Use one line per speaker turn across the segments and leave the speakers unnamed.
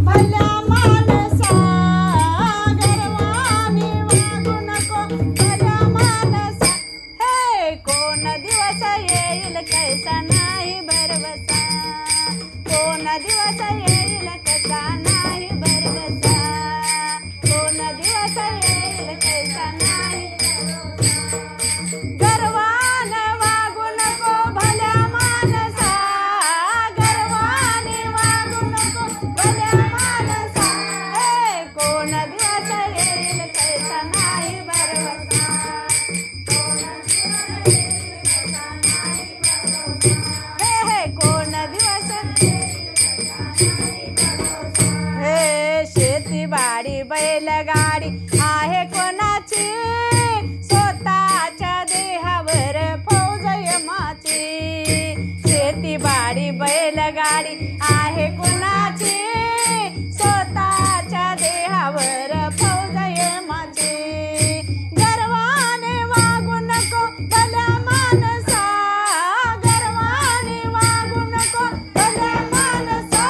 भल्या माणसा गर्वाने वागू नको भल्या माणसा हे कोण दिवस येईल कैसा नाही भरवसा कोण दिवस येईल कैसा नाही भरवसा कोण दिवस येईल कैसा नाही गर्वाने वागू नको भल्या माणसा गर्वाने वागू नको भल्या माणसा हे कोण दिवस येईल कैसा नाही भरवसा हे कोण दिवस हे शेतीवाडी बैलगाडी आहे कोणाची स्वतःच्या देहावर फौज यमाची शेतीवाडी बैलगाडी आहे कोणाची स्वतःच्या देहावर फौज यमाची गर्वाने वागू नको भल्या माणसा गर्वाने वागू नको भल्या माणसा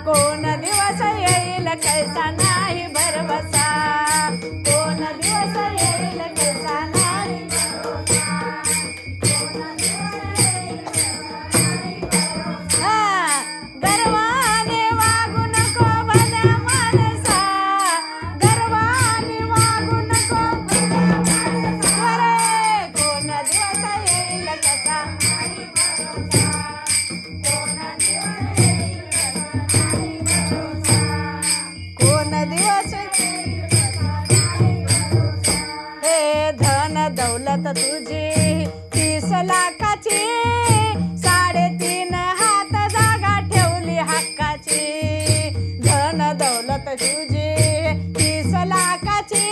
कोण दिवस येईल कैसा नाही भरवसा कोण दिवस येईल कैसा नाही गर्वाने वागू नको भल्या माणसा गर्वाने वागू नको अरे कोण दिवस येईल कसा कोण दिवस हे धन दौलत तुझी 30 लाखाची 3.5 हात जागा ठेवली हक्काची धन दौलत तुझी 30 लाखाची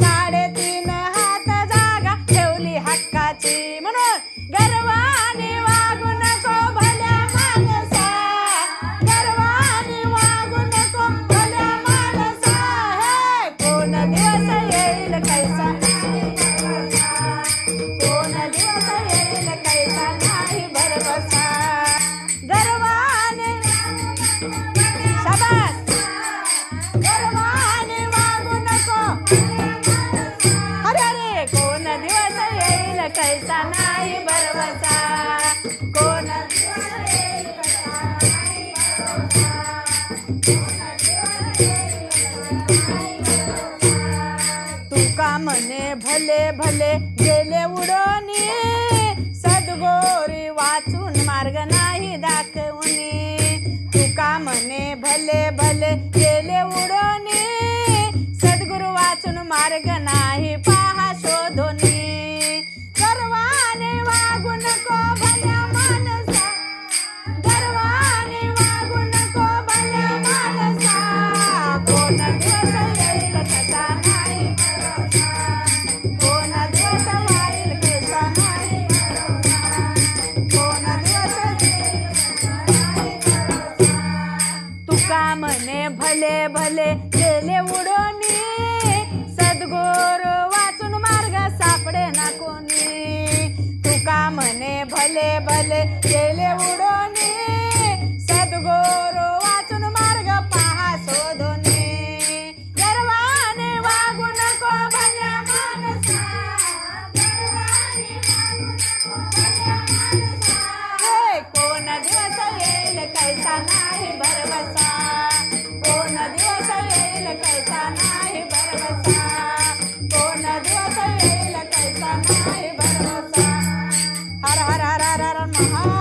3.5 हात जागा ठेवली हक्काची म्हणून गर्वाने वागू नको भल्या माणसा गर्वाने वागू नको भल्या माणसा हे कोण दिवस येईल कैसा कोण दिवस येईल कैसा नाही भरवसा गर्वाने शाबास गर्वाने वागू नको अरे अरे कोण दिवस येईल कैसा नाही भरवसा कोण दिवस येईल कैसा नाही तुका म्हणे भले भले गेले उडोनी सद्गोरी वाचून मार्ग नाही दाखवूनी तुका म्हणे भले भले गेले उडोनी सद्गुरु वाचून मार्ग नाही पहा शोधोनी गर्वाने वागू नको भल्या माणसा गर्वाने वागू नको भल्या माणसा कोण दिवस येईल कसा नाही कोण दिवस येईल कसा नाही कोण दिवस तुका म्हणे भले भले गेले उडोनी सद्गुरु वाचून मार्ग सापडे ना कोणी तुका म्हणे भले भले गेले उडोनी सद्गुरु वाचून मार्ग पहा शोधोनी गर्वाने वागू नको भल्या माणसा गर्वाने वागू नको भल्या माणसा हे कोण दिवस येईल कैसा नाही भरवसा कोण दिवस येईल कैसा नाही भरवसा कोण दिवस येईल कैसा नाही भरवसा हर हर हर हर हर महा